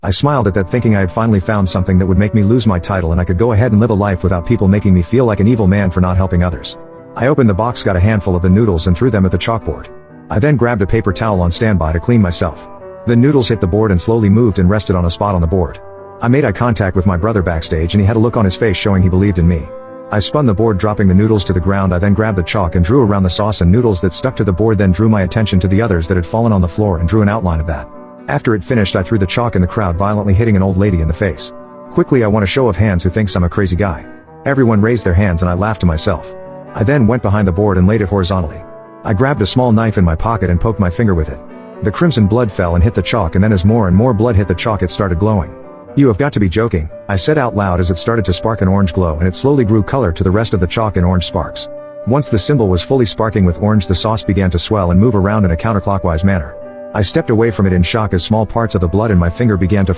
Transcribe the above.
I smiled at that, thinking I had finally found something that would make me lose my title and I could go ahead and live a life without people making me feel like an evil man for not helping others. I opened the box, got a handful of the noodles and threw them at the chalkboard. I then grabbed a paper towel on standby to clean myself. The noodles hit the board and slowly moved and rested on a spot on the board. I made eye contact with my brother backstage and he had a look on his face showing he believed in me. I spun the board, dropping the noodles to the ground. I then grabbed the chalk and drew around the sauce and noodles that stuck to the board, then drew my attention to the others that had fallen on the floor and drew an outline of that. After it finished, I threw the chalk in the crowd, violently hitting an old lady in the face. Quickly, I want a show of hands who thinks I'm a crazy guy. Everyone raised their hands and I laughed to myself. I then went behind the board and laid it horizontally. I grabbed a small knife in my pocket and poked my finger with it. The crimson blood fell and hit the chalk, and then as more and more blood hit the chalk, it started glowing. "You have got to be joking," I said out loud as it started to spark an orange glow, and it slowly grew color to the rest of the chalk in orange sparks. Once the symbol was fully sparking with orange, the sauce began to swell and move around in a counterclockwise manner. I stepped away from it in shock as small parts of the blood in my finger began to